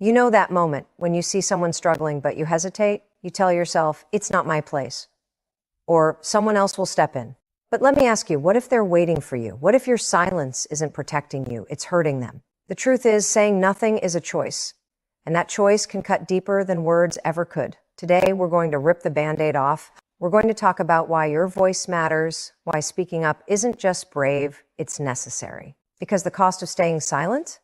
You know that moment when you see someone struggling but you hesitate? You tell yourself, it's not my place, or someone else will step in. But let me ask you, what if they're waiting for you? What if your silence isn't protecting you? It's hurting them. The truth is, saying nothing is a choice, and that choice can cut deeper than words ever could. Today, we're going to rip the Band-Aid off. We're going to talk about why your voice matters, why speaking up isn't just brave, it's necessary. Because the cost of staying silent,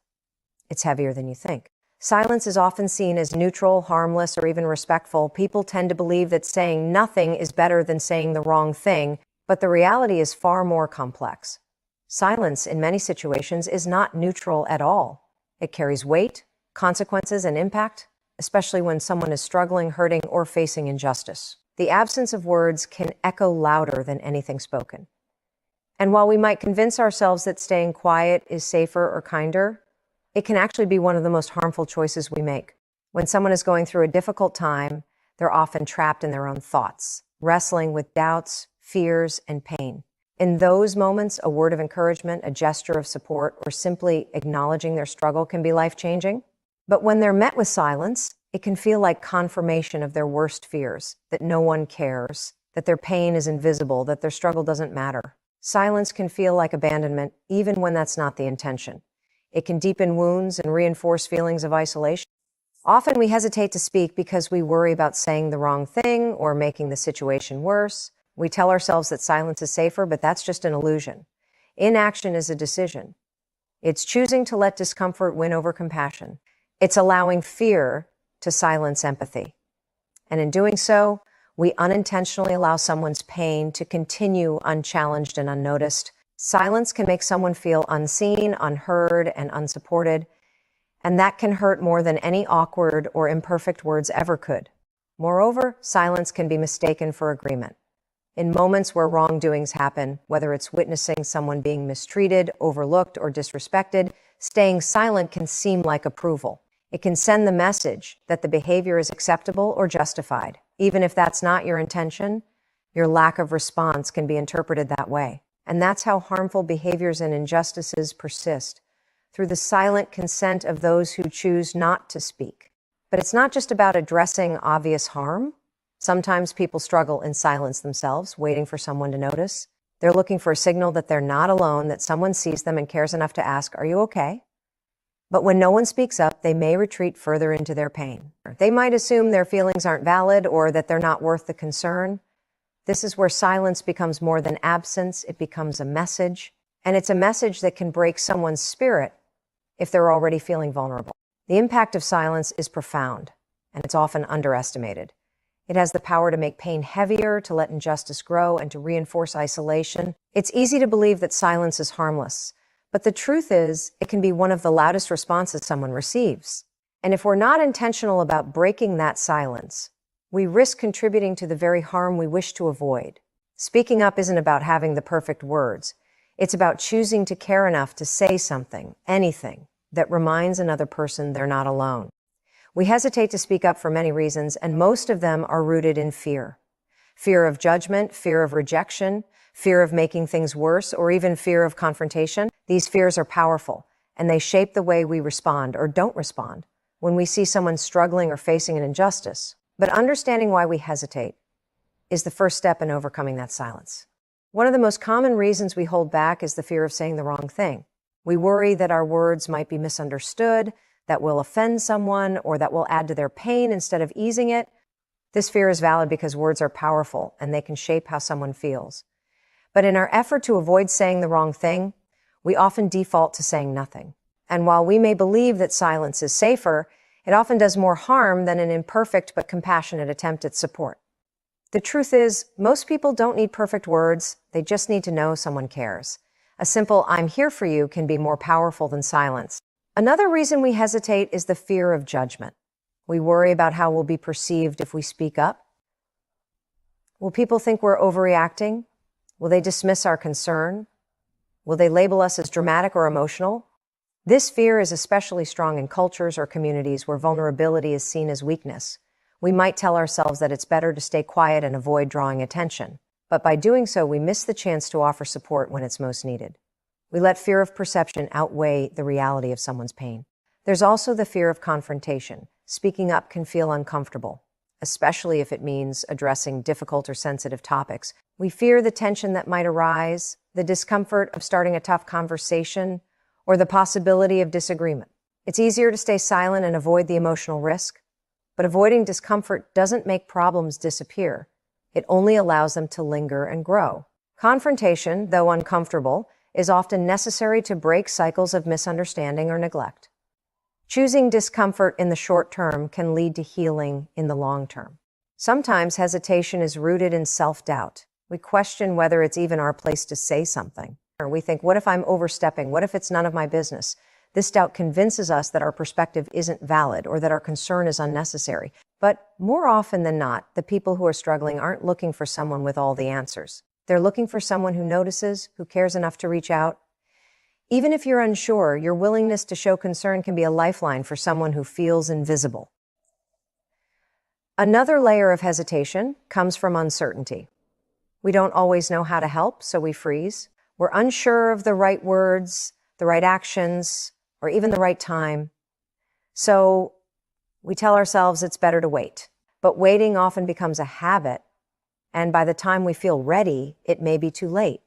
it's heavier than you think. Silence is often seen as neutral, harmless, or even respectful. People tend to believe that saying nothing is better than saying the wrong thing, but the reality is far more complex. Silence, in many situations, is not neutral at all. It carries weight, consequences, and impact, especially when someone is struggling, hurting, or facing injustice. The absence of words can echo louder than anything spoken. And while we might convince ourselves that staying quiet is safer or kinder, it can actually be one of the most harmful choices we make. When someone is going through a difficult time, they're often trapped in their own thoughts, wrestling with doubts, fears, and pain. In those moments, a word of encouragement, a gesture of support, or simply acknowledging their struggle can be life-changing. But when they're met with silence, it can feel like confirmation of their worst fears, that no one cares, that their pain is invisible, that their struggle doesn't matter. Silence can feel like abandonment, even when that's not the intention. It can deepen wounds and reinforce feelings of isolation. Often we hesitate to speak because we worry about saying the wrong thing or making the situation worse. We tell ourselves that silence is safer, but that's just an illusion. Inaction is a decision. It's choosing to let discomfort win over compassion. It's allowing fear to silence empathy. And in doing so, we unintentionally allow someone's pain to continue unchallenged and unnoticed. Silence can make someone feel unseen, unheard, and unsupported, and that can hurt more than any awkward or imperfect words ever could. Moreover, silence can be mistaken for agreement. In moments where wrongdoings happen, whether it's witnessing someone being mistreated, overlooked, or disrespected, staying silent can seem like approval. It can send the message that the behavior is acceptable or justified. Even if that's not your intention, your lack of response can be interpreted that way. And that's how harmful behaviors and injustices persist, through the silent consent of those who choose not to speak. But it's not just about addressing obvious harm. Sometimes people struggle in silence themselves, waiting for someone to notice. They're looking for a signal that they're not alone, that someone sees them and cares enough to ask, "Are you okay?" But when no one speaks up, they may retreat further into their pain. They might assume their feelings aren't valid or that they're not worth the concern. This is where silence becomes more than absence. It becomes a message, and it's a message that can break someone's spirit if they're already feeling vulnerable. The impact of silence is profound, and it's often underestimated. It has the power to make pain heavier, to let injustice grow, and to reinforce isolation. It's easy to believe that silence is harmless, but the truth is, it can be one of the loudest responses someone receives. And if we're not intentional about breaking that silence, we risk contributing to the very harm we wish to avoid. Speaking up isn't about having the perfect words. It's about choosing to care enough to say something, anything, that reminds another person they're not alone. We hesitate to speak up for many reasons, and most of them are rooted in fear. Fear of judgment, fear of rejection, fear of making things worse, or even fear of confrontation. These fears are powerful, and they shape the way we respond or don't respond when we see someone struggling or facing an injustice. But understanding why we hesitate is the first step in overcoming that silence. One of the most common reasons we hold back is the fear of saying the wrong thing. We worry that our words might be misunderstood, that will offend someone, or that will add to their pain instead of easing it. This fear is valid because words are powerful and they can shape how someone feels. But in our effort to avoid saying the wrong thing, we often default to saying nothing. And while we may believe that silence is safer, it often does more harm than an imperfect but compassionate attempt at support. The truth is, most people don't need perfect words, they just need to know someone cares. A simple "I'm here for you" can be more powerful than silence. Another reason we hesitate is the fear of judgment. We worry about how we'll be perceived if we speak up. Will people think we're overreacting? Will they dismiss our concern? Will they label us as dramatic or emotional? This fear is especially strong in cultures or communities where vulnerability is seen as weakness. We might tell ourselves that it's better to stay quiet and avoid drawing attention, but by doing so, we miss the chance to offer support when it's most needed. We let fear of perception outweigh the reality of someone's pain. There's also the fear of confrontation. Speaking up can feel uncomfortable, especially if it means addressing difficult or sensitive topics. We fear the tension that might arise, the discomfort of starting a tough conversation, or the possibility of disagreement. It's easier to stay silent and avoid the emotional risk, but avoiding discomfort doesn't make problems disappear. It only allows them to linger and grow. Confrontation, though uncomfortable, is often necessary to break cycles of misunderstanding or neglect. Choosing discomfort in the short term can lead to healing in the long term. Sometimes hesitation is rooted in self-doubt. We question whether it's even our place to say something. Or we think, what if I'm overstepping? What if it's none of my business? This doubt convinces us that our perspective isn't valid or that our concern is unnecessary. But more often than not, the people who are struggling aren't looking for someone with all the answers. They're looking for someone who notices, who cares enough to reach out. Even if you're unsure, your willingness to show concern can be a lifeline for someone who feels invisible. Another layer of hesitation comes from uncertainty. We don't always know how to help, so we freeze. We're unsure of the right words, the right actions, or even the right time. So we tell ourselves it's better to wait. But waiting often becomes a habit, and by the time we feel ready, it may be too late.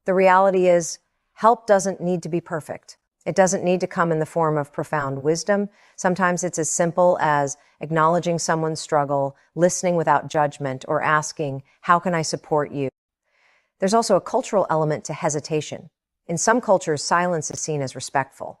The reality is, help doesn't need to be perfect. It doesn't need to come in the form of profound wisdom. Sometimes it's as simple as acknowledging someone's struggle, listening without judgment, or asking, how can I support you? There's also a cultural element to hesitation. In some cultures, silence is seen as respectful.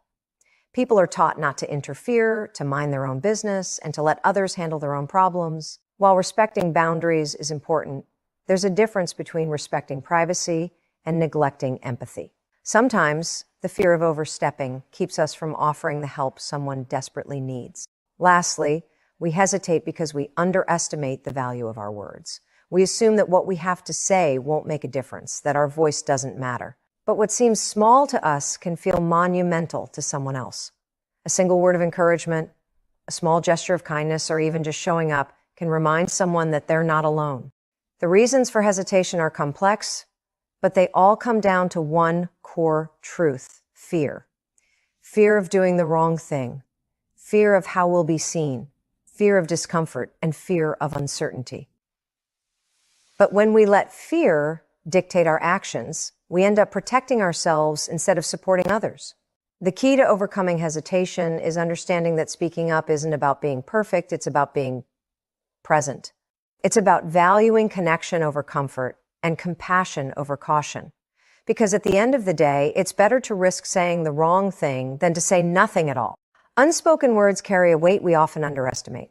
People are taught not to interfere, to mind their own business, and to let others handle their own problems. While respecting boundaries is important, there's a difference between respecting privacy and neglecting empathy. Sometimes the fear of overstepping keeps us from offering the help someone desperately needs. Lastly, we hesitate because we underestimate the value of our words. We assume that what we have to say won't make a difference, that our voice doesn't matter. But what seems small to us can feel monumental to someone else. A single word of encouragement, a small gesture of kindness, or even just showing up can remind someone that they're not alone. The reasons for hesitation are complex, but they all come down to one core truth: fear. Fear of doing the wrong thing, fear of how we'll be seen, fear of discomfort, and fear of uncertainty. But when we let fear dictate our actions, we end up protecting ourselves instead of supporting others. The key to overcoming hesitation is understanding that speaking up isn't about being perfect, it's about being present. It's about valuing connection over comfort and compassion over caution. Because at the end of the day, it's better to risk saying the wrong thing than to say nothing at all. Unspoken words carry a weight we often underestimate.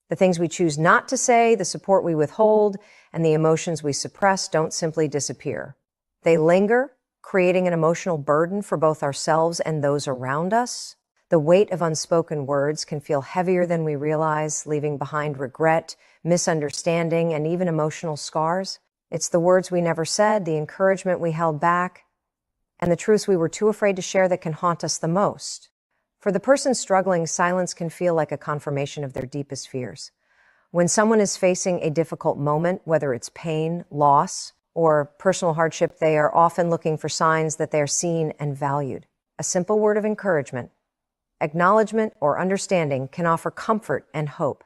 The things we choose not to say, the support we withhold, and the emotions we suppress don't simply disappear. They linger, creating an emotional burden for both ourselves and those around us. The weight of unspoken words can feel heavier than we realize, leaving behind regret, misunderstanding, and even emotional scars. It's the words we never said, the encouragement we held back, and the truths we were too afraid to share that can haunt us the most. For the person struggling, silence can feel like a confirmation of their deepest fears. When someone is facing a difficult moment, whether it's pain, loss, or personal hardship, they are often looking for signs that they are seen and valued. A simple word of encouragement, acknowledgement, or understanding can offer comfort and hope.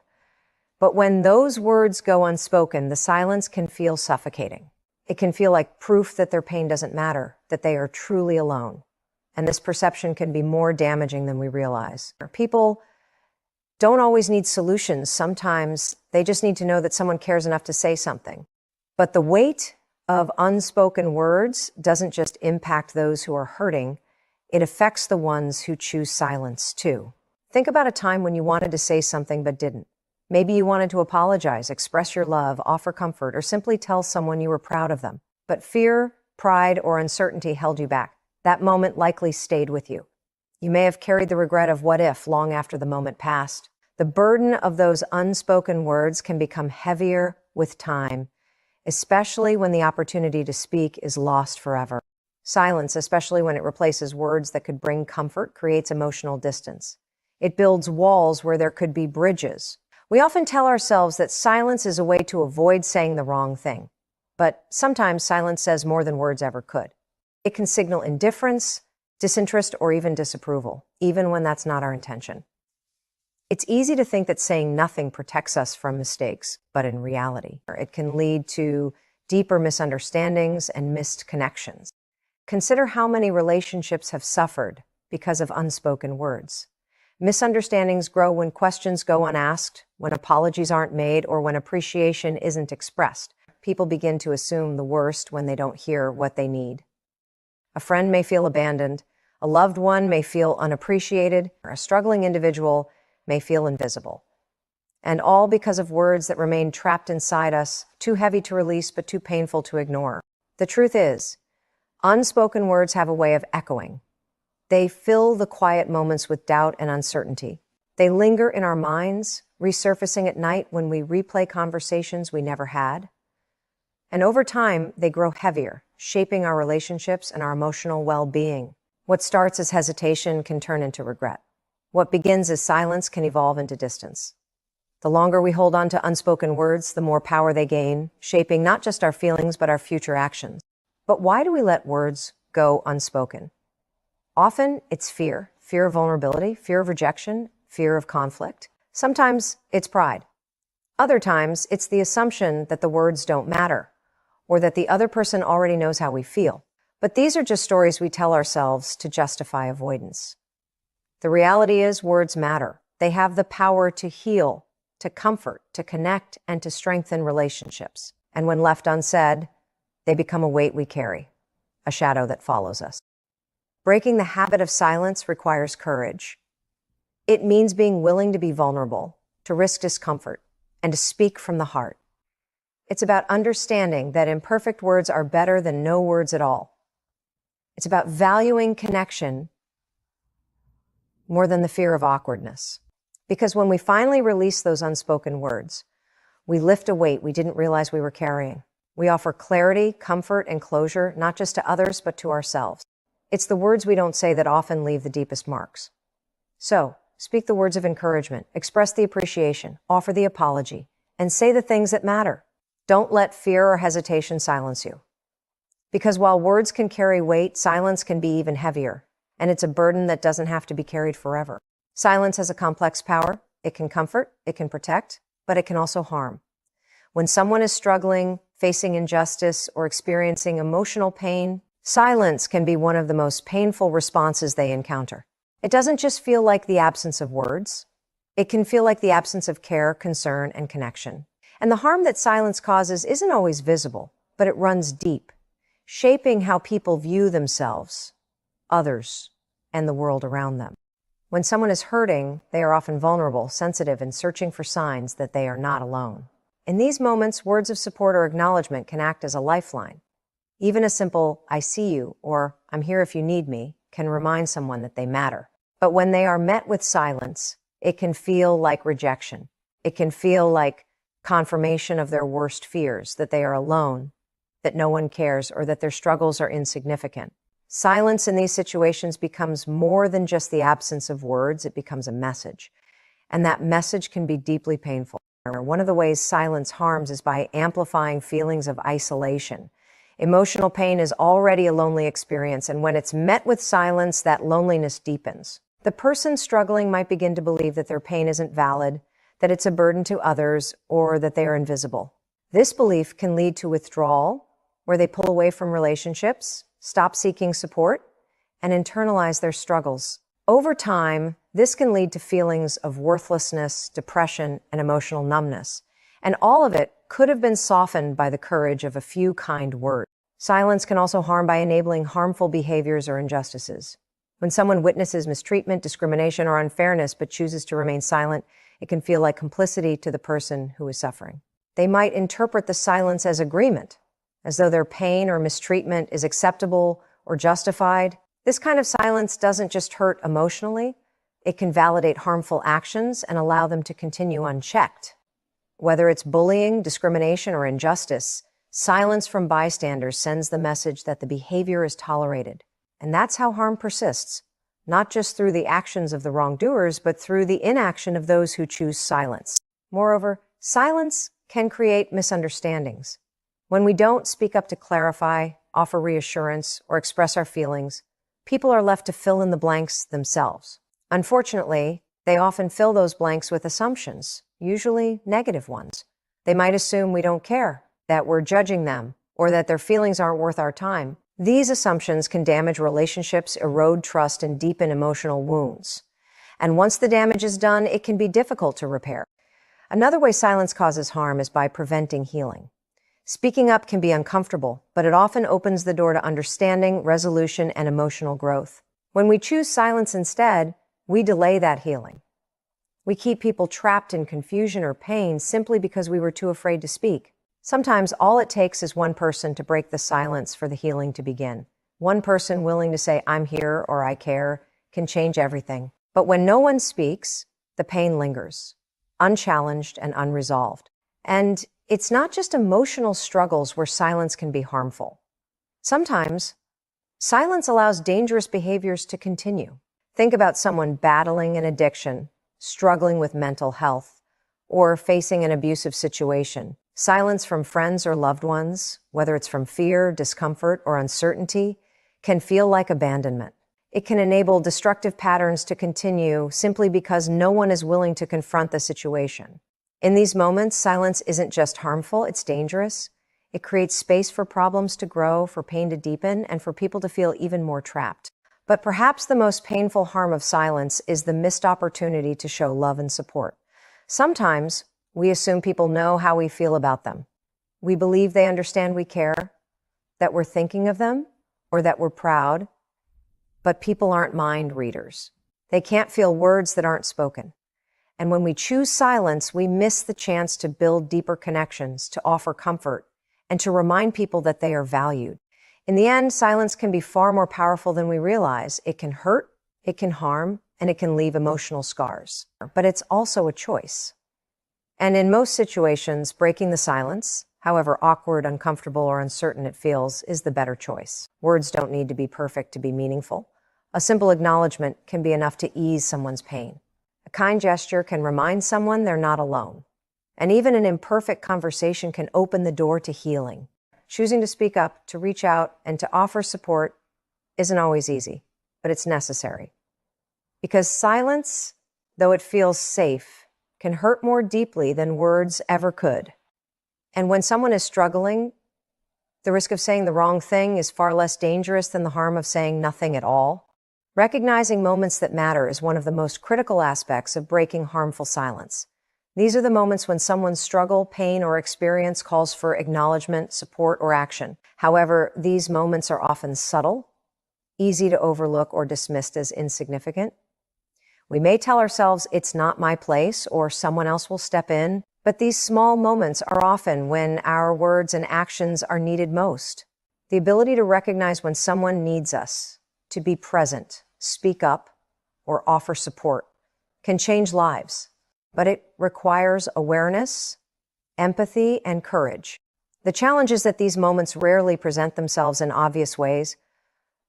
But when those words go unspoken, the silence can feel suffocating. It can feel like proof that their pain doesn't matter, that they are truly alone. And this perception can be more damaging than we realize. People don't always need solutions. Sometimes they just need to know that someone cares enough to say something. But the weight of unspoken words doesn't just impact those who are hurting, it affects the ones who choose silence too. Think about a time when you wanted to say something but didn't. Maybe you wanted to apologize, express your love, offer comfort, or simply tell someone you were proud of them. But fear, pride, or uncertainty held you back. That moment likely stayed with you. You may have carried the regret of what if long after the moment passed. The burden of those unspoken words can become heavier with time, especially when the opportunity to speak is lost forever. Silence, especially when it replaces words that could bring comfort, creates emotional distance. It builds walls where there could be bridges. We often tell ourselves that silence is a way to avoid saying the wrong thing. But sometimes silence says more than words ever could. It can signal indifference, disinterest, or even disapproval, even when that's not our intention. It's easy to think that saying nothing protects us from mistakes, but in reality, it can lead to deeper misunderstandings and missed connections. Consider how many relationships have suffered because of unspoken words. Misunderstandings grow when questions go unasked, when apologies aren't made, or when appreciation isn't expressed. People begin to assume the worst when they don't hear what they need. A friend may feel abandoned, a loved one may feel unappreciated, or a struggling individual may feel invisible. And all because of words that remain trapped inside us, too heavy to release but too painful to ignore. The truth is, unspoken words have a way of echoing. They fill the quiet moments with doubt and uncertainty. They linger in our minds, resurfacing at night when we replay conversations we never had. And over time, they grow heavier, shaping our relationships and our emotional well-being. What starts as hesitation can turn into regret. What begins as silence can evolve into distance. The longer we hold on to unspoken words, the more power they gain, shaping not just our feelings, but our future actions. But why do we let words go unspoken? Often it's fear of vulnerability, fear of rejection, fear of conflict. Sometimes it's pride. Other times it's the assumption that the words don't matter, or that the other person already knows how we feel. But these are just stories we tell ourselves to justify avoidance. The reality is words matter. They have the power to heal, to comfort, to connect, and to strengthen relationships. And when left unsaid, they become a weight we carry, a shadow that follows us. Breaking the habit of silence requires courage. It means being willing to be vulnerable, to risk discomfort, and to speak from the heart. It's about understanding that imperfect words are better than no words at all. It's about valuing connection more than the fear of awkwardness. Because when we finally release those unspoken words, we lift a weight we didn't realize we were carrying. We offer clarity, comfort, and closure, not just to others, but to ourselves. It's the words we don't say that often leave the deepest marks. So, speak the words of encouragement, express the appreciation, offer the apology, and say the things that matter. Don't let fear or hesitation silence you. Because while words can carry weight, silence can be even heavier, and it's a burden that doesn't have to be carried forever. Silence has a complex power. It can comfort, it can protect, but it can also harm. When someone is struggling, facing injustice, or experiencing emotional pain, silence can be one of the most painful responses they encounter. It doesn't just feel like the absence of words. It can feel like the absence of care, concern, and connection. And the harm that silence causes isn't always visible, but it runs deep, shaping how people view themselves, others, and the world around them. When someone is hurting, they are often vulnerable, sensitive, and searching for signs that they are not alone. In these moments, words of support or acknowledgement can act as a lifeline. Even a simple, "I see you," or "I'm here if you need me," can remind someone that they matter. But when they are met with silence, it can feel like rejection. It can feel like confirmation of their worst fears, that they are alone, that no one cares, or that their struggles are insignificant. Silence in these situations becomes more than just the absence of words. It becomes a message. And that message can be deeply painful. One of the ways silence harms is by amplifying feelings of isolation. Emotional pain is already a lonely experience, and when it's met with silence, that loneliness deepens. The person struggling might begin to believe that their pain isn't valid, that it's a burden to others, or that they are invisible. This belief can lead to withdrawal, where they pull away from relationships, stop seeking support, and internalize their struggles. Over time, this can lead to feelings of worthlessness, depression, and emotional numbness. And all of it could have been softened by the courage of a few kind words. Silence can also harm by enabling harmful behaviors or injustices. When someone witnesses mistreatment, discrimination, or unfairness but chooses to remain silent, it can feel like complicity to the person who is suffering. They might interpret the silence as agreement, as though their pain or mistreatment is acceptable or justified. This kind of silence doesn't just hurt emotionally, it can validate harmful actions and allow them to continue unchecked. Whether it's bullying, discrimination, or injustice, silence from bystanders sends the message that the behavior is tolerated. And that's how harm persists, not just through the actions of the wrongdoers, but through the inaction of those who choose silence. Moreover, silence can create misunderstandings. When we don't speak up to clarify, offer reassurance, or express our feelings, People are left to fill in the blanks themselves. Unfortunately, they often fill those blanks with assumptions, usually negative ones. They might assume we don't care, that we're judging them, or that their feelings aren't worth our time. These assumptions can damage relationships, erode trust, and deepen emotional wounds. And once the damage is done, it can be difficult to repair. Another way silence causes harm is by preventing healing. Speaking up can be uncomfortable, but it often opens the door to understanding, resolution, and emotional growth. When we choose silence instead, we delay that healing. We keep people trapped in confusion or pain simply because we were too afraid to speak. Sometimes all it takes is one person to break the silence for the healing to begin. One person willing to say, "I'm here" or "I care," can change everything. But when no one speaks, the pain lingers, unchallenged and unresolved. And it's not just emotional struggles where silence can be harmful. Sometimes, silence allows dangerous behaviors to continue. Think about someone battling an addiction, struggling with mental health, or facing an abusive situation. Silence from friends or loved ones, whether it's from fear, discomfort, or uncertainty, can feel like abandonment. It can enable destructive patterns to continue simply because no one is willing to confront the situation. In these moments, silence isn't just harmful, it's dangerous. It creates space for problems to grow, for pain to deepen, and for people to feel even more trapped. But perhaps the most painful harm of silence is the missed opportunity to show love and support. Sometimes, we assume people know how we feel about them. We believe they understand we care, that we're thinking of them, or that we're proud. But people aren't mind readers. They can't feel words that aren't spoken. And when we choose silence, we miss the chance to build deeper connections, to offer comfort, and to remind people that they are valued. In the end, silence can be far more powerful than we realize. It can hurt, it can harm, and it can leave emotional scars. But it's also a choice. And in most situations, breaking the silence, however awkward, uncomfortable, or uncertain it feels, is the better choice. Words don't need to be perfect to be meaningful. A simple acknowledgement can be enough to ease someone's pain. A kind gesture can remind someone they're not alone. And even an imperfect conversation can open the door to healing. Choosing to speak up, to reach out, and to offer support isn't always easy, but it's necessary. Because silence, though it feels safe, can hurt more deeply than words ever could. And when someone is struggling, the risk of saying the wrong thing is far less dangerous than the harm of saying nothing at all. Recognizing moments that matter is one of the most critical aspects of breaking harmful silence. These are the moments when someone's struggle, pain, or experience calls for acknowledgement, support, or action. However, these moments are often subtle, easy to overlook or dismissed as insignificant. We may tell ourselves it's not my place or someone else will step in, but these small moments are often when our words and actions are needed most. The ability to recognize when someone needs us, to be present, speak up, or offer support can change lives. But it requires awareness, empathy, and courage. The challenge is that these moments rarely present themselves in obvious ways.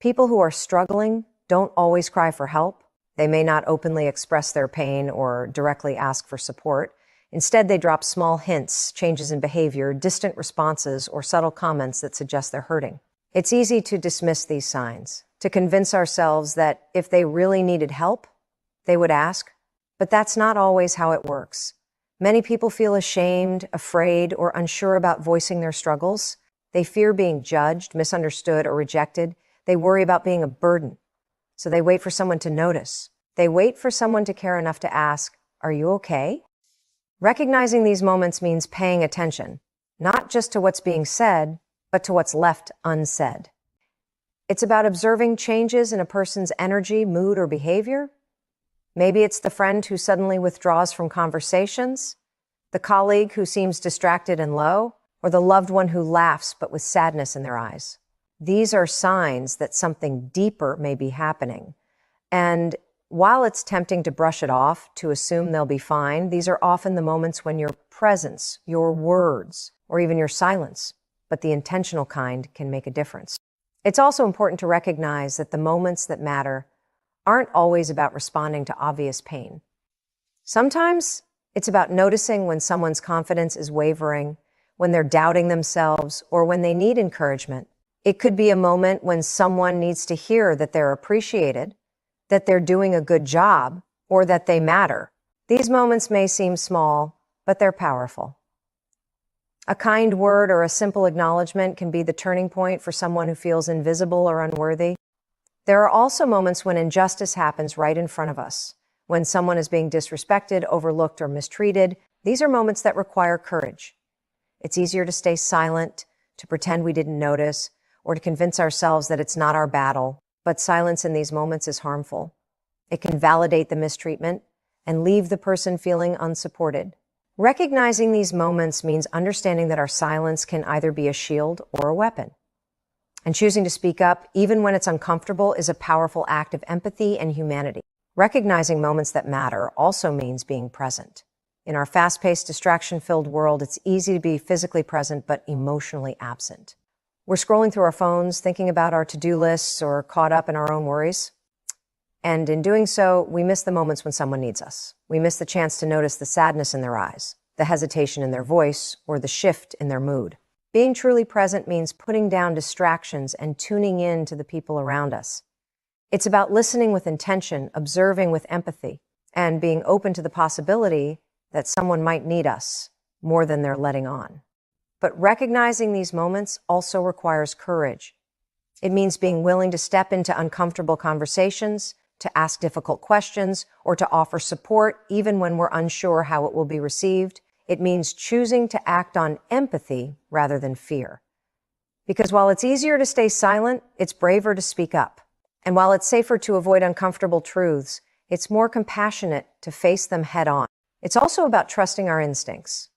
People who are struggling don't always cry for help. They may not openly express their pain or directly ask for support. Instead, they drop small hints, changes in behavior, distant responses, or subtle comments that suggest they're hurting. It's easy to dismiss these signs, to convince ourselves that if they really needed help, they would ask. But that's not always how it works. Many people feel ashamed, afraid, or unsure about voicing their struggles. They fear being judged, misunderstood, or rejected. They worry about being a burden. So they wait for someone to notice. They wait for someone to care enough to ask, "Are you okay?" Recognizing these moments means paying attention, not just to what's being said, but to what's left unsaid. It's about observing changes in a person's energy, mood, or behavior. Maybe it's the friend who suddenly withdraws from conversations, the colleague who seems distracted and low, or the loved one who laughs but with sadness in their eyes. These are signs that something deeper may be happening. And while it's tempting to brush it off, to assume they'll be fine, these are often the moments when your presence, your words, or even your silence, but the intentional kind, can make a difference. It's also important to recognize that the moments that matter aren't always about responding to obvious pain. Sometimes it's about noticing when someone's confidence is wavering, when they're doubting themselves, or when they need encouragement. It could be a moment when someone needs to hear that they're appreciated, that they're doing a good job, or that they matter. These moments may seem small, but they're powerful. A kind word or a simple acknowledgement can be the turning point for someone who feels invisible or unworthy. There are also moments when injustice happens right in front of us, when someone is being disrespected, overlooked, or mistreated. These are moments that require courage. It's easier to stay silent, to pretend we didn't notice, or to convince ourselves that it's not our battle. But silence in these moments is harmful. It can validate the mistreatment and leave the person feeling unsupported. Recognizing these moments means understanding that our silence can either be a shield or a weapon. And choosing to speak up, even when it's uncomfortable, is a powerful act of empathy and humanity. Recognizing moments that matter also means being present. In our fast-paced, distraction-filled world, it's easy to be physically present but emotionally absent. We're scrolling through our phones, thinking about our to-do lists, or caught up in our own worries. And in doing so, we miss the moments when someone needs us. We miss the chance to notice the sadness in their eyes, the hesitation in their voice, or the shift in their mood. Being truly present means putting down distractions and tuning in to the people around us. It's about listening with intention, observing with empathy, and being open to the possibility that someone might need us more than they're letting on. But recognizing these moments also requires courage. It means being willing to step into uncomfortable conversations, to ask difficult questions, or to offer support even when we're unsure how it will be received. It means choosing to act on empathy rather than fear. Because while it's easier to stay silent, it's braver to speak up. And while it's safer to avoid uncomfortable truths, it's more compassionate to face them head on. It's also about trusting our instincts.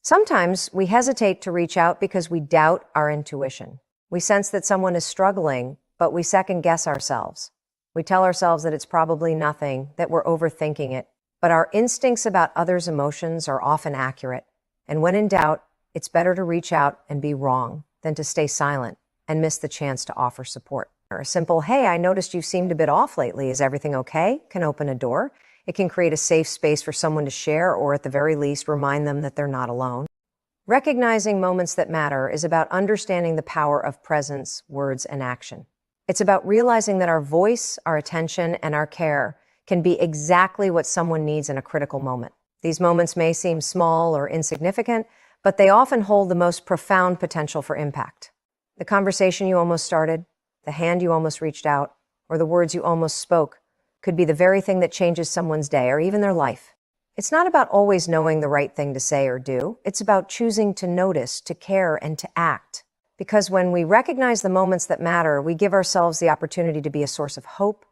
Sometimes we hesitate to reach out because we doubt our intuition. We sense that someone is struggling, but we second-guess ourselves. We tell ourselves that it's probably nothing, that we're overthinking it. But our instincts about others' emotions are often accurate. And when in doubt, it's better to reach out and be wrong than to stay silent and miss the chance to offer support. Or a simple, "Hey, I noticed you seemed a bit off lately. Is everything okay?" can open a door. It can create a safe space for someone to share, or at the very least, remind them that they're not alone. Recognizing moments that matter is about understanding the power of presence, words, and action. It's about realizing that our voice, our attention, and our care can be exactly what someone needs in a critical moment. These moments may seem small or insignificant, but they often hold the most profound potential for impact. The conversation you almost started, the hand you almost reached out, or the words you almost spoke could be the very thing that changes someone's day or even their life. It's not about always knowing the right thing to say or do. It's about choosing to notice, to care, and to act. Because when we recognize the moments that matter, we give ourselves the opportunity to be a source of hope,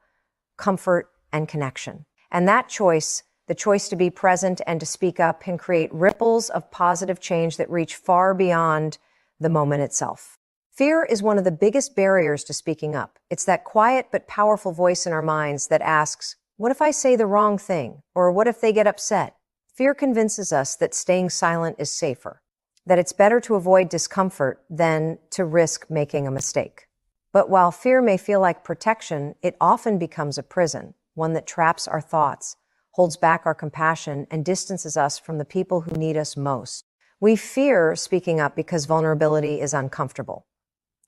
comfort, and connection. And that choice, the choice to be present and to speak up, can create ripples of positive change that reach far beyond the moment itself. Fear is one of the biggest barriers to speaking up. It's that quiet but powerful voice in our minds that asks, what if I say the wrong thing? Or what if they get upset? Fear convinces us that staying silent is safer, that it's better to avoid discomfort than to risk making a mistake. But while fear may feel like protection, it often becomes a prison, one that traps our thoughts, holds back our compassion, and distances us from the people who need us most. We fear speaking up because vulnerability is uncomfortable.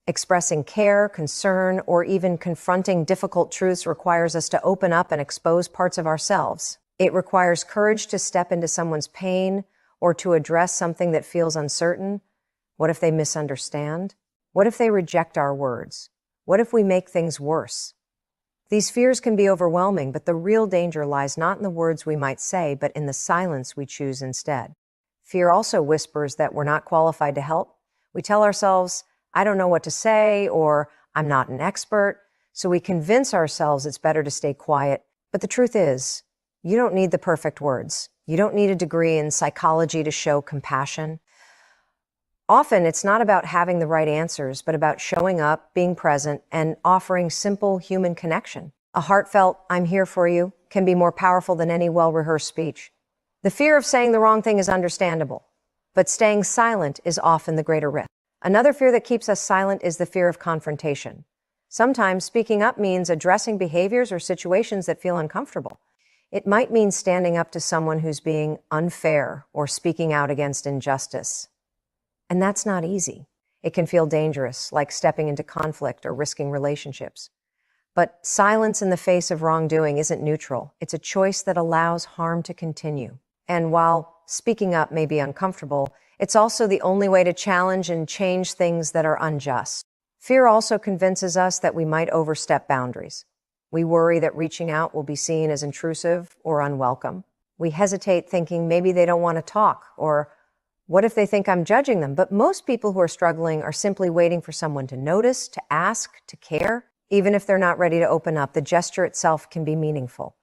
Expressing care, concern, or even confronting difficult truths requires us to open up and expose parts of ourselves. It requires courage to step into someone's pain or to address something that feels uncertain. What if they misunderstand? What if they reject our words? What if we make things worse? These fears can be overwhelming, but the real danger lies not in the words we might say, but in the silence we choose instead. Fear also whispers that we're not qualified to help. We tell ourselves, I don't know what to say, or I'm not an expert. So we convince ourselves it's better to stay quiet. But the truth is, you don't need the perfect words. You don't need a degree in psychology to show compassion. Often, it's not about having the right answers, but about showing up, being present, and offering simple human connection. A heartfelt, I'm here for you, can be more powerful than any well-rehearsed speech. The fear of saying the wrong thing is understandable, but staying silent is often the greater risk. Another fear that keeps us silent is the fear of confrontation. Sometimes speaking up means addressing behaviors or situations that feel uncomfortable. It might mean standing up to someone who's being unfair or speaking out against injustice. And that's not easy. It can feel dangerous, like stepping into conflict or risking relationships. But silence in the face of wrongdoing isn't neutral. It's a choice that allows harm to continue. And while speaking up may be uncomfortable, it's also the only way to challenge and change things that are unjust. Fear also convinces us that we might overstep boundaries. We worry that reaching out will be seen as intrusive or unwelcome. We hesitate thinking maybe they don't want to talk, or what if they think I'm judging them? But most people who are struggling are simply waiting for someone to notice, to ask, to care. Even if they're not ready to open up, the gesture itself can be meaningful.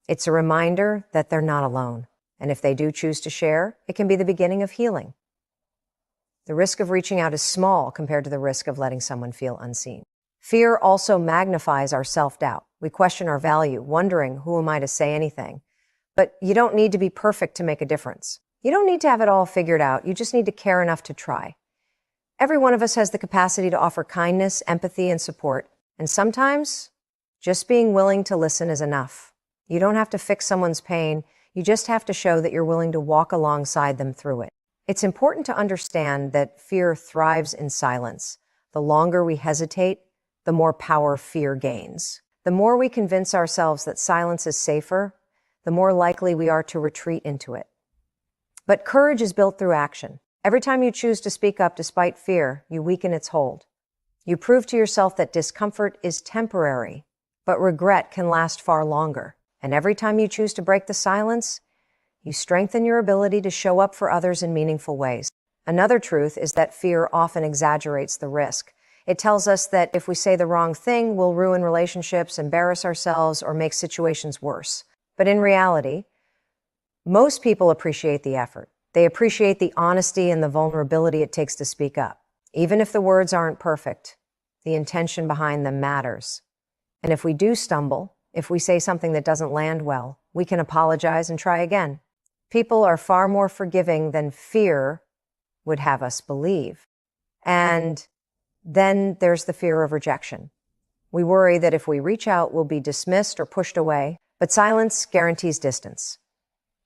It's a reminder that they're not alone. And if they do choose to share, it can be the beginning of healing. The risk of reaching out is small compared to the risk of letting someone feel unseen. Fear also magnifies our self-doubt. We question our value, wondering, who am I to say anything? But you don't need to be perfect to make a difference. You don't need to have it all figured out. You just need to care enough to try. Every one of us has the capacity to offer kindness, empathy, and support. And sometimes, just being willing to listen is enough. You don't have to fix someone's pain. You just have to show that you're willing to walk alongside them through it. It's important to understand that fear thrives in silence. The longer we hesitate, the more power fear gains. The more we convince ourselves that silence is safer, the more likely we are to retreat into it. But courage is built through action. Every time you choose to speak up despite fear, you weaken its hold. You prove to yourself that discomfort is temporary, but regret can last far longer. And every time you choose to break the silence, you strengthen your ability to show up for others in meaningful ways. Another truth is that fear often exaggerates the risk. It tells us that if we say the wrong thing, we'll ruin relationships, embarrass ourselves, or make situations worse. But in reality, most people appreciate the effort. They appreciate the honesty and the vulnerability it takes to speak up. Even if the words aren't perfect, the intention behind them matters. And if we do stumble, if we say something that doesn't land well, we can apologize and try again. People are far more forgiving than fear would have us believe. And then there's the fear of rejection. We worry that if we reach out, we'll be dismissed or pushed away, but silence guarantees distance.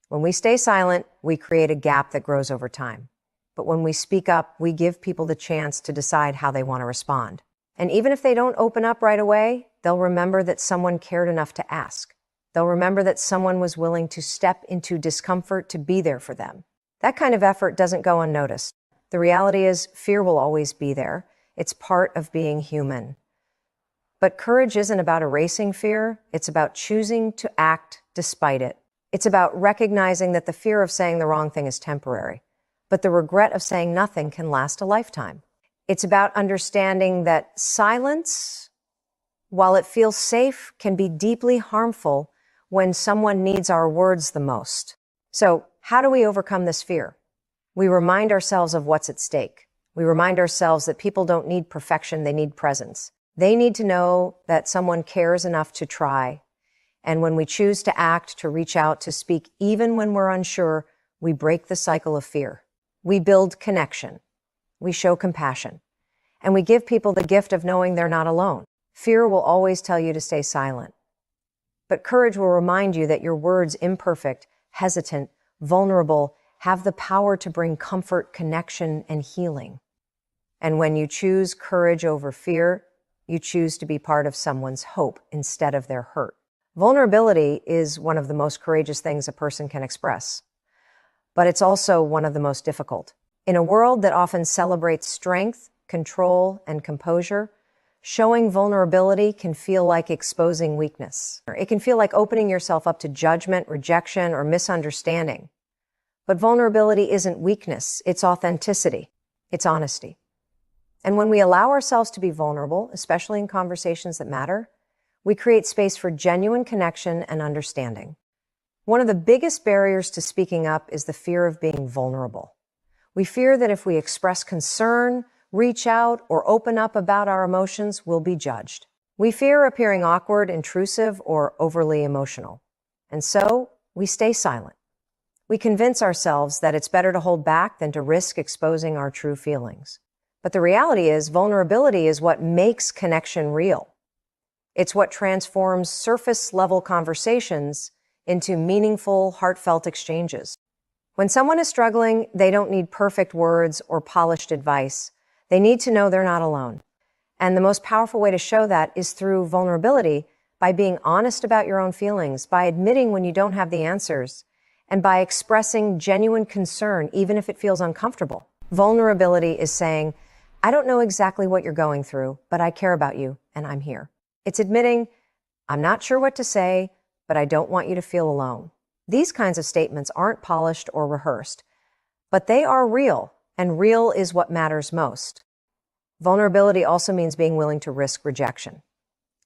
When we stay silent, we create a gap that grows over time. But when we speak up, we give people the chance to decide how they want to respond. And even if they don't open up right away, they'll remember that someone cared enough to ask. They'll remember that someone was willing to step into discomfort to be there for them. That kind of effort doesn't go unnoticed. The reality is, fear will always be there. It's part of being human. But courage isn't about erasing fear. It's about choosing to act despite it. It's about recognizing that the fear of saying the wrong thing is temporary, but the regret of saying nothing can last a lifetime. It's about understanding that silence, while it feels safe, can be deeply harmful when someone needs our words the most. So, how do we overcome this fear? We remind ourselves of what's at stake. We remind ourselves that people don't need perfection, they need presence. They need to know that someone cares enough to try. And when we choose to act, to reach out, to speak, even when we're unsure, we break the cycle of fear. We build connection. We show compassion. And we give people the gift of knowing they're not alone. Fear will always tell you to stay silent. But courage will remind you that your words, imperfect, hesitant, vulnerable, have the power to bring comfort, connection, and healing. And when you choose courage over fear, you choose to be part of someone's hope instead of their hurt. Vulnerability is one of the most courageous things a person can express, but it's also one of the most difficult. In a world that often celebrates strength, control, and composure, showing vulnerability can feel like exposing weakness. It can feel like opening yourself up to judgment, rejection, or misunderstanding. But vulnerability isn't weakness, it's authenticity, it's honesty. And when we allow ourselves to be vulnerable, especially in conversations that matter, we create space for genuine connection and understanding. One of the biggest barriers to speaking up is the fear of being vulnerable. We fear that if we express concern, reach out, or open up about our emotions, we'll be judged. We fear appearing awkward, intrusive, or overly emotional. And so, we stay silent. We convince ourselves that it's better to hold back than to risk exposing our true feelings. But the reality is, vulnerability is what makes connection real. It's what transforms surface-level conversations into meaningful, heartfelt exchanges. When someone is struggling, they don't need perfect words or polished advice. They need to know they're not alone. And the most powerful way to show that is through vulnerability, by being honest about your own feelings, by admitting when you don't have the answers, and by expressing genuine concern, even if it feels uncomfortable. Vulnerability is saying, I don't know exactly what you're going through, but I care about you and I'm here. It's admitting, I'm not sure what to say, but I don't want you to feel alone. These kinds of statements aren't polished or rehearsed, but they are real, and real is what matters most. Vulnerability also means being willing to risk rejection.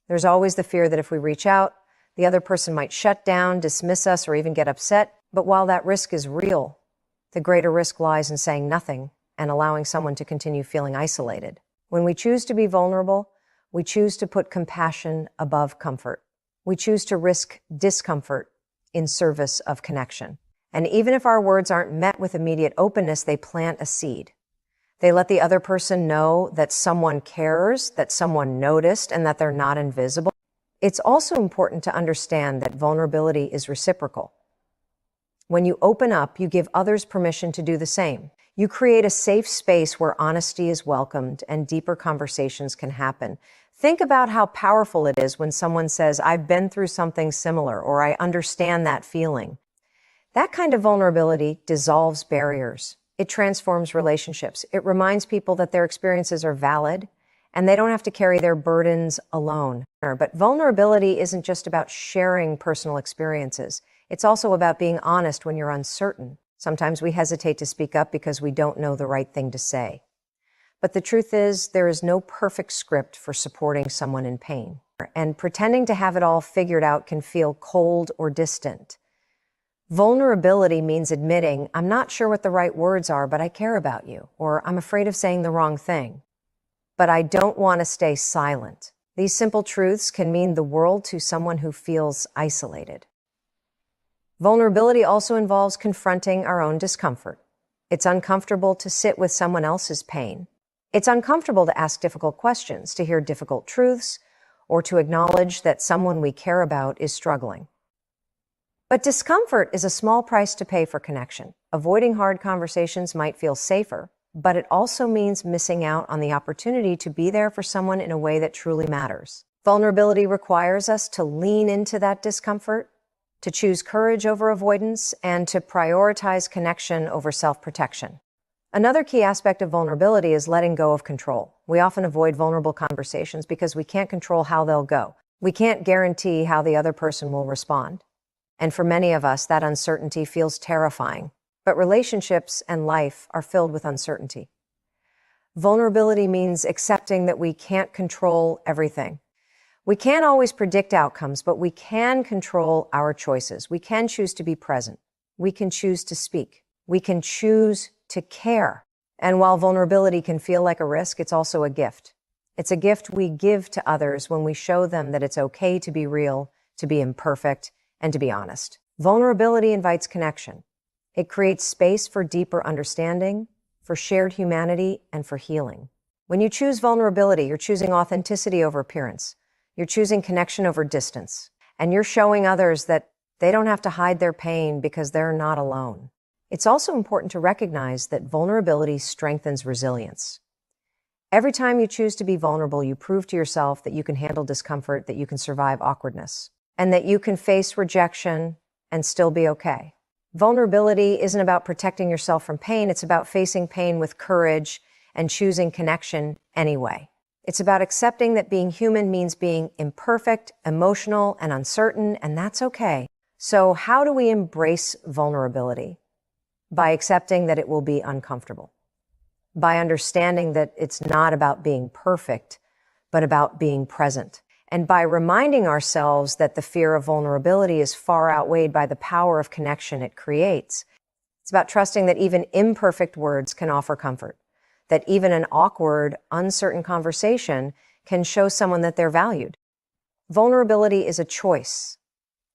There's always the fear that if we reach out, the other person might shut down, dismiss us, or even get upset. But while that risk is real, the greater risk lies in saying nothing and allowing someone to continue feeling isolated. When we choose to be vulnerable, we choose to put compassion above comfort. We choose to risk discomfort in service of connection. And even if our words aren't met with immediate openness, they plant a seed. They let the other person know that someone cares, that someone noticed, and that they're not invisible. It's also important to understand that vulnerability is reciprocal. When you open up, you give others permission to do the same. You create a safe space where honesty is welcomed and deeper conversations can happen. Think about how powerful it is when someone says, I've been through something similar, or I understand that feeling. That kind of vulnerability dissolves barriers. It transforms relationships. It reminds people that their experiences are valid and they don't have to carry their burdens alone. But vulnerability isn't just about sharing personal experiences. It's also about being honest when you're uncertain. Sometimes we hesitate to speak up because we don't know the right thing to say. But the truth is, there is no perfect script for supporting someone in pain. And pretending to have it all figured out can feel cold or distant. Vulnerability means admitting, I'm not sure what the right words are, but I care about you. Or I'm afraid of saying the wrong thing, but I don't want to stay silent. These simple truths can mean the world to someone who feels isolated. Vulnerability also involves confronting our own discomfort. It's uncomfortable to sit with someone else's pain. It's uncomfortable to ask difficult questions, to hear difficult truths, or to acknowledge that someone we care about is struggling. But discomfort is a small price to pay for connection. Avoiding hard conversations might feel safer, but it also means missing out on the opportunity to be there for someone in a way that truly matters. Vulnerability requires us to lean into that discomfort, to choose courage over avoidance, and to prioritize connection over self-protection. Another key aspect of vulnerability is letting go of control. We often avoid vulnerable conversations because we can't control how they'll go. We can't guarantee how the other person will respond. And for many of us, that uncertainty feels terrifying. But relationships and life are filled with uncertainty. Vulnerability means accepting that we can't control everything. We can't always predict outcomes, but we can control our choices. We can choose to be present. We can choose to speak. We can choose to care. And while vulnerability can feel like a risk, it's also a gift. It's a gift we give to others when we show them that it's okay to be real, to be imperfect, and to be honest. Vulnerability invites connection. It creates space for deeper understanding, for shared humanity, and for healing. When you choose vulnerability, you're choosing authenticity over appearance. You're choosing connection over distance. And you're showing others that they don't have to hide their pain because they're not alone. It's also important to recognize that vulnerability strengthens resilience. Every time you choose to be vulnerable, you prove to yourself that you can handle discomfort, that you can survive awkwardness, and that you can face rejection and still be okay. Vulnerability isn't about protecting yourself from pain. It's about facing pain with courage and choosing connection anyway. It's about accepting that being human means being imperfect, emotional, and uncertain, and that's okay. So how do we embrace vulnerability? By accepting that it will be uncomfortable. By understanding that it's not about being perfect, but about being present. And by reminding ourselves that the fear of vulnerability is far outweighed by the power of connection it creates. It's about trusting that even imperfect words can offer comfort, that even an awkward, uncertain conversation can show someone that they're valued. Vulnerability is a choice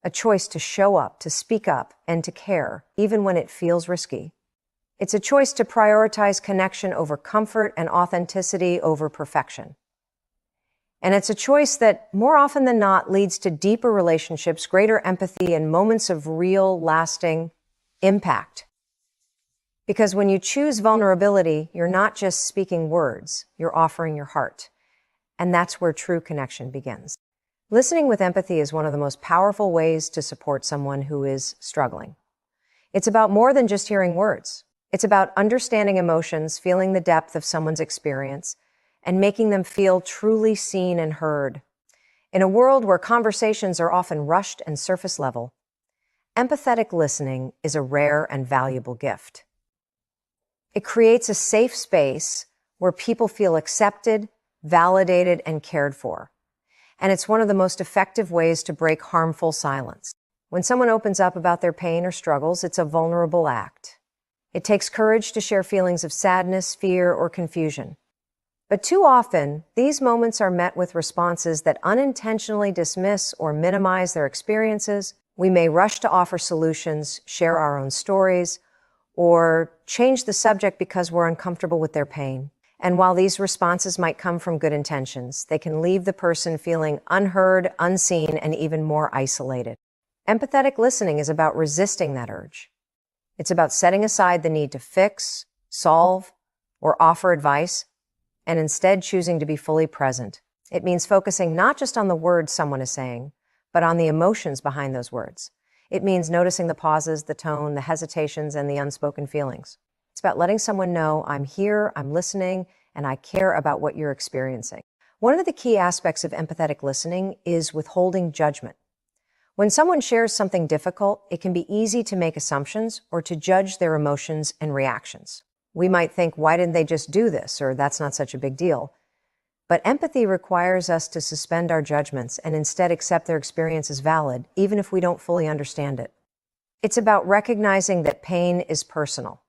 to show up, to speak up, and to care, even when it feels risky. It's a choice to prioritize connection over comfort and authenticity over perfection. And it's a choice that, more often than not, leads to deeper relationships, greater empathy, and moments of real, lasting impact. Because when you choose vulnerability, you're not just speaking words, you're offering your heart. And that's where true connection begins. Listening with empathy is one of the most powerful ways to support someone who is struggling. It's about more than just hearing words. It's about understanding emotions, feeling the depth of someone's experience, and making them feel truly seen and heard. In a world where conversations are often rushed and surface level, empathetic listening is a rare and valuable gift. It creates a safe space where people feel accepted, validated, and cared for. And it's one of the most effective ways to break harmful silence. When someone opens up about their pain or struggles, it's a vulnerable act. It takes courage to share feelings of sadness, fear, or confusion. But too often, these moments are met with responses that unintentionally dismiss or minimize their experiences. We may rush to offer solutions, share our own stories, or change the subject because we're uncomfortable with their pain. And while these responses might come from good intentions, they can leave the person feeling unheard, unseen, and even more isolated. Empathetic listening is about resisting that urge. It's about setting aside the need to fix, solve, or offer advice, and instead choosing to be fully present. It means focusing not just on the words someone is saying, but on the emotions behind those words. It means noticing the pauses, the tone, the hesitations, and the unspoken feelings. It's about letting someone know, I'm here, I'm listening, and I care about what you're experiencing. One of the key aspects of empathetic listening is withholding judgment. When someone shares something difficult, it can be easy to make assumptions or to judge their emotions and reactions. We might think, why didn't they just do this? Or that's not such a big deal. But empathy requires us to suspend our judgments and instead accept their experience as valid, even if we don't fully understand it. It's about recognizing that pain is personal.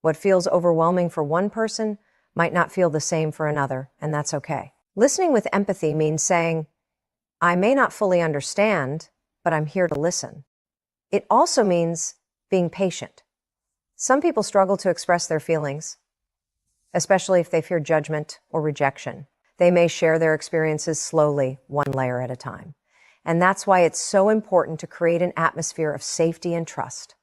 What feels overwhelming for one person might not feel the same for another, and that's okay. Listening with empathy means saying, I may not fully understand, but I'm here to listen. It also means being patient. Some people struggle to express their feelings, especially if they fear judgment or rejection. They may share their experiences slowly, one layer at a time. And that's why it's so important to create an atmosphere of safety and trust.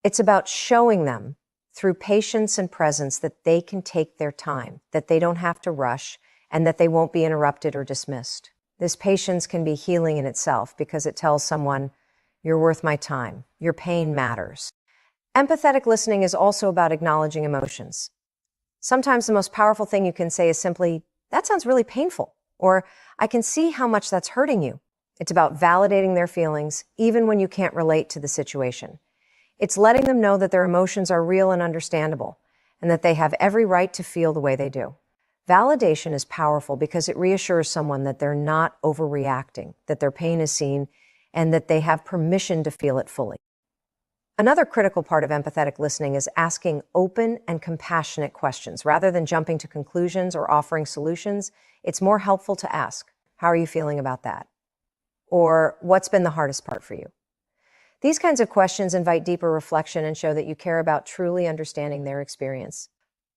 It's about showing them through patience and presence that they can take their time, that they don't have to rush, and that they won't be interrupted or dismissed. This patience can be healing in itself because it tells someone, you're worth my time, your pain matters. Empathetic listening is also about acknowledging emotions. Sometimes the most powerful thing you can say is simply, that sounds really painful, or I can see how much that's hurting you. It's about validating their feelings, even when you can't relate to the situation. It's letting them know that their emotions are real and understandable, and that they have every right to feel the way they do. Validation is powerful because it reassures someone that they're not overreacting, that their pain is seen, and that they have permission to feel it fully. Another critical part of empathetic listening is asking open and compassionate questions. Rather than jumping to conclusions or offering solutions, it's more helpful to ask, how are you feeling about that? Or what's been the hardest part for you? These kinds of questions invite deeper reflection and show that you care about truly understanding their experience.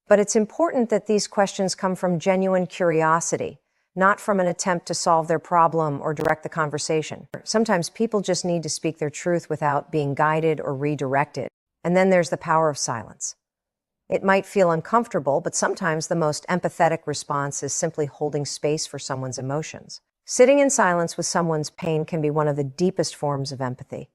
But it's important that these questions come from genuine curiosity, not from an attempt to solve their problem or direct the conversation. Sometimes people just need to speak their truth without being guided or redirected. And then there's the power of silence. It might feel uncomfortable, but sometimes the most empathetic response is simply holding space for someone's emotions. Sitting in silence with someone's pain can be one of the deepest forms of empathy.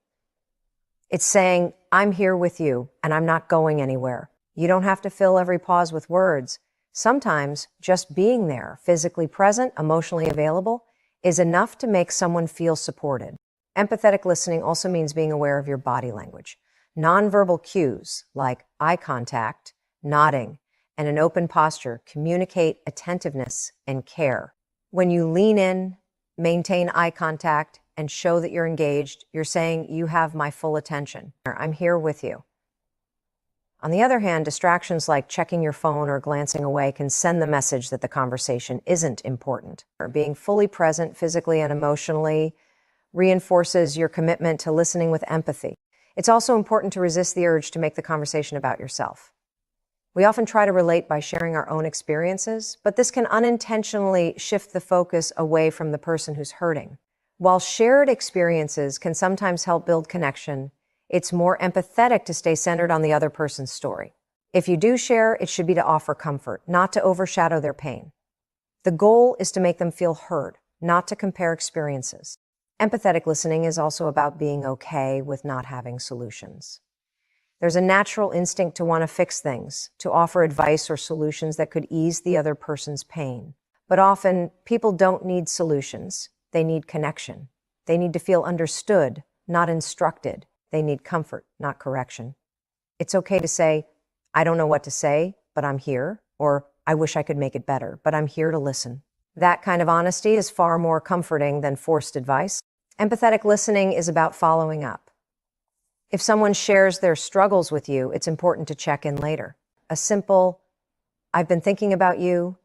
It's saying, I'm here with you, and I'm not going anywhere. You don't have to fill every pause with words. Sometimes just being there, physically present, emotionally available, is enough to make someone feel supported. Empathetic listening also means being aware of your body language. Nonverbal cues like eye contact, nodding, and an open posture communicate attentiveness and care. When you lean in, maintain eye contact, and show that you're engaged, you're saying, you have my full attention. I'm here with you. On the other hand, distractions like checking your phone or glancing away can send the message that the conversation isn't important. Being fully present physically and emotionally reinforces your commitment to listening with empathy. It's also important to resist the urge to make the conversation about yourself. We often try to relate by sharing our own experiences, but this can unintentionally shift the focus away from the person who's hurting. While shared experiences can sometimes help build connection, it's more empathetic to stay centered on the other person's story. If you do share, it should be to offer comfort, not to overshadow their pain. The goal is to make them feel heard, not to compare experiences. Empathetic listening is also about being okay with not having solutions. There's a natural instinct to want to fix things, to offer advice or solutions that could ease the other person's pain. But often, people don't need solutions. They need connection. They need to feel understood, not instructed. They need comfort, not correction. It's okay to say, I don't know what to say, but I'm here, or I wish I could make it better, but I'm here to listen. That kind of honesty is far more comforting than forced advice. Empathetic listening is about following up. If someone shares their struggles with you, it's important to check in later. A simple, I've been thinking about you,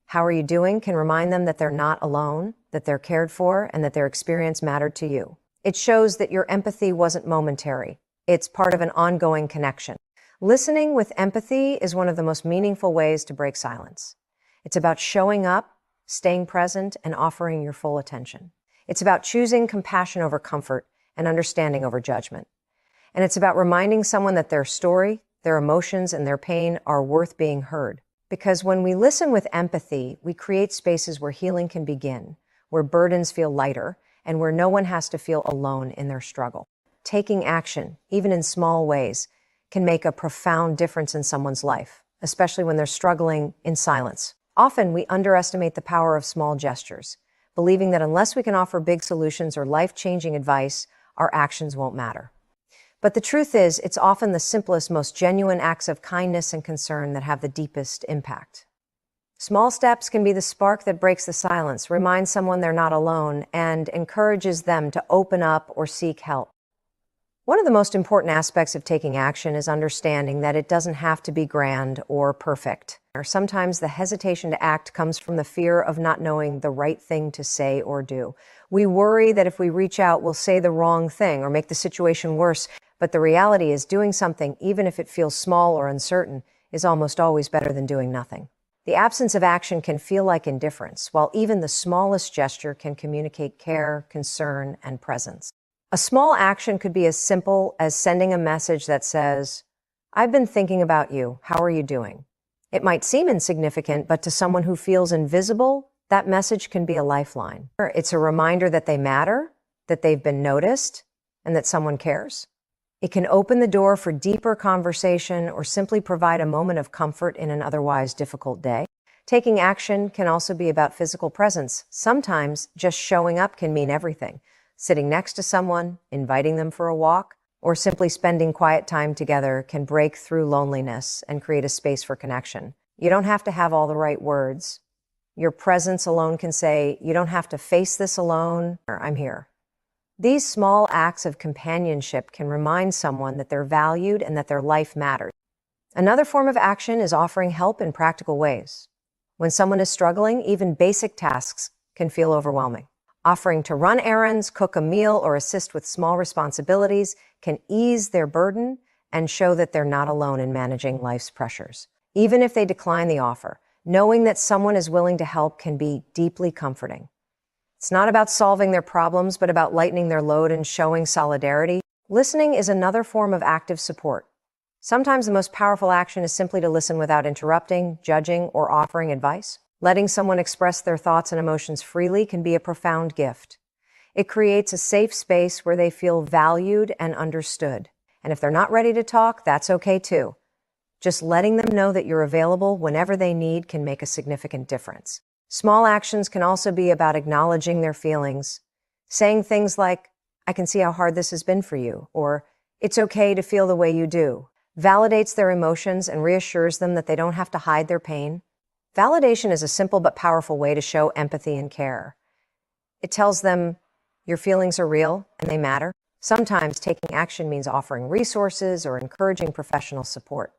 how are you doing, can remind them that they're not alone, that they're cared for, and that their experience mattered to you. It shows that your empathy wasn't momentary. It's part of an ongoing connection. Listening with empathy is one of the most meaningful ways to break silence. It's about showing up, staying present, and offering your full attention. It's about choosing compassion over comfort and understanding over judgment. And it's about reminding someone that their story, their emotions, and their pain are worth being heard. Because when we listen with empathy, we create spaces where healing can begin, where burdens feel lighter, and where no one has to feel alone in their struggle. Taking action, even in small ways, can make a profound difference in someone's life, especially when they're struggling in silence. Often, we underestimate the power of small gestures, believing that unless we can offer big solutions or life-changing advice, our actions won't matter. But the truth is, it's often the simplest, most genuine acts of kindness and concern that have the deepest impact. Small steps can be the spark that breaks the silence, reminds someone they're not alone, and encourages them to open up or seek help. One of the most important aspects of taking action is understanding that it doesn't have to be grand or perfect. Or sometimes the hesitation to act comes from the fear of not knowing the right thing to say or do. We worry that if we reach out, we'll say the wrong thing or make the situation worse. But the reality is doing something, even if it feels small or uncertain, is almost always better than doing nothing. The absence of action can feel like indifference, while even the smallest gesture can communicate care, concern, and presence. A small action could be as simple as sending a message that says, I've been thinking about you. How are you doing? It might seem insignificant, but to someone who feels invisible, that message can be a lifeline. It's a reminder that they matter, that they've been noticed, and that someone cares. It can open the door for deeper conversation or simply provide a moment of comfort in an otherwise difficult day. Taking action can also be about physical presence. Sometimes just showing up can mean everything. Sitting next to someone, inviting them for a walk, or simply spending quiet time together can break through loneliness and create a space for connection. You don't have to have all the right words. Your presence alone can say, you don't have to face this alone, or I'm here. These small acts of companionship can remind someone that they're valued and that their life matters. Another form of action is offering help in practical ways. When someone is struggling, even basic tasks can feel overwhelming. Offering to run errands, cook a meal, or assist with small responsibilities can ease their burden and show that they're not alone in managing life's pressures. Even if they decline the offer, knowing that someone is willing to help can be deeply comforting. It's not about solving their problems, but about lightening their load and showing solidarity. Listening is another form of active support. Sometimes the most powerful action is simply to listen without interrupting, judging, or offering advice. Letting someone express their thoughts and emotions freely can be a profound gift. It creates a safe space where they feel valued and understood. And if they're not ready to talk, that's okay too. Just letting them know that you're available whenever they need can make a significant difference. Small actions can also be about acknowledging their feelings, saying things like, I can see how hard this has been for you, or it's okay to feel the way you do. Validates their emotions and reassures them that they don't have to hide their pain. Validation is a simple but powerful way to show empathy and care. It tells them your feelings are real and they matter. Sometimes taking action means offering resources or encouraging professional support.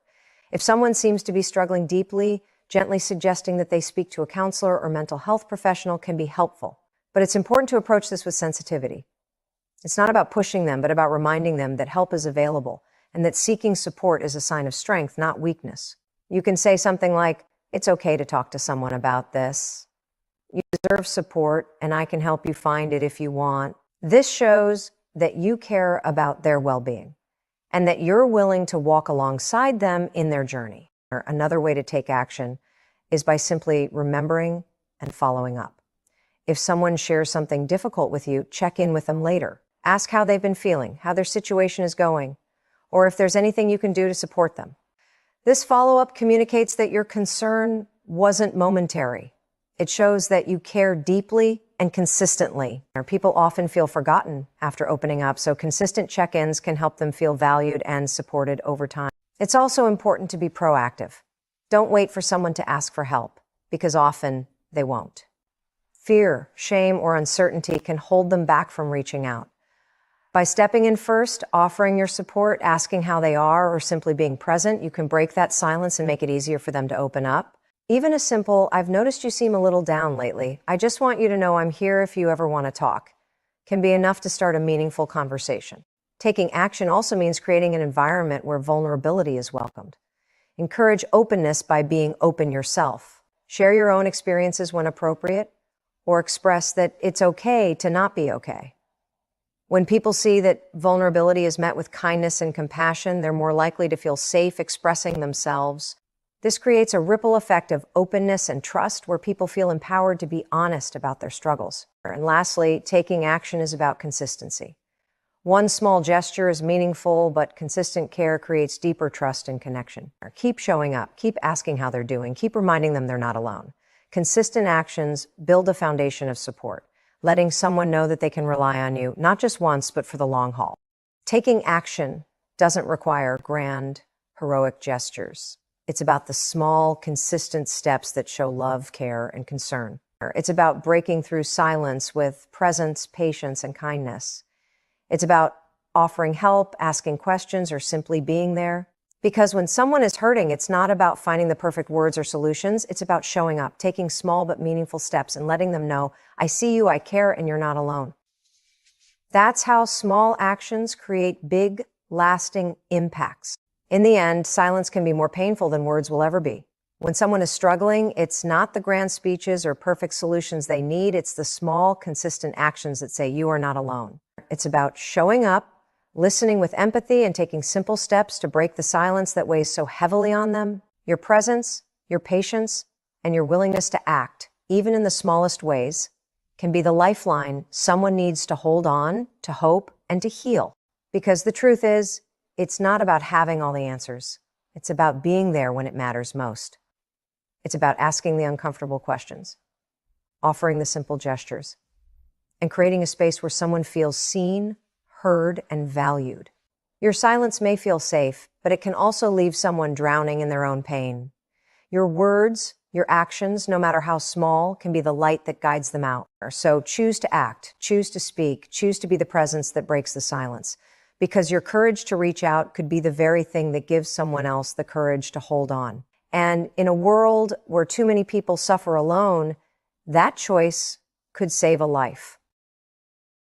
If someone seems to be struggling deeply, gently suggesting that they speak to a counselor or mental health professional can be helpful. But it's important to approach this with sensitivity. It's not about pushing them, but about reminding them that help is available and that seeking support is a sign of strength, not weakness. You can say something like, it's okay to talk to someone about this. You deserve support, and I can help you find it if you want. This shows that you care about their well-being. and that you're willing to walk alongside them in their journey. Or another way to take action is by simply remembering and following up. If someone shares something difficult with you, check in with them later. Ask how they've been feeling, how their situation is going, or if there's anything you can do to support them. This follow-up communicates that your concern wasn't momentary. It shows that you care deeply and consistently. People often feel forgotten after opening up, so consistent check-ins can help them feel valued and supported over time. It's also important to be proactive. Don't wait for someone to ask for help, because often they won't. Fear, shame, or uncertainty can hold them back from reaching out. By stepping in first, offering your support, asking how they are, or simply being present, you can break that silence and make it easier for them to open up. Even a simple, "I've noticed you seem a little down lately. I just want you to know I'm here if you ever want to talk," can be enough to start a meaningful conversation. Taking action also means creating an environment where vulnerability is welcomed. Encourage openness by being open yourself. Share your own experiences when appropriate, or express that it's okay to not be okay. When people see that vulnerability is met with kindness and compassion, they're more likely to feel safe expressing themselves. This creates a ripple effect of openness and trust where people feel empowered to be honest about their struggles. And lastly, taking action is about consistency. One small gesture is meaningful, but consistent care creates deeper trust and connection. Keep showing up, keep asking how they're doing, keep reminding them they're not alone. Consistent actions build a foundation of support, letting someone know that they can rely on you, not just once, but for the long haul. Taking action doesn't require grand, heroic gestures. It's about the small, consistent steps that show love, care, and concern. It's about breaking through silence with presence, patience, and kindness. It's about offering help, asking questions, or simply being there. Because when someone is hurting, it's not about finding the perfect words or solutions. It's about showing up, taking small but meaningful steps, and letting them know, "I see you, I care, and you're not alone." That's how small actions create big, lasting impacts. In the end, silence can be more painful than words will ever be. When someone is struggling, it's not the grand speeches or perfect solutions they need. It's the small, consistent actions that say, "You are not alone." It's about showing up, listening with empathy, and taking simple steps to break the silence that weighs so heavily on them. Your presence, your patience, and your willingness to act, even in the smallest ways, can be the lifeline someone needs to hold on, to hope, and to heal. Because the truth is, it's not about having all the answers. It's about being there when it matters most. It's about asking the uncomfortable questions, offering the simple gestures, and creating a space where someone feels seen, heard, and valued. Your silence may feel safe, but it can also leave someone drowning in their own pain. Your words, your actions, no matter how small, can be the light that guides them out. So choose to act, choose to speak, choose to be the presence that breaks the silence. Because your courage to reach out could be the very thing that gives someone else the courage to hold on. And in a world where too many people suffer alone, that choice could save a life.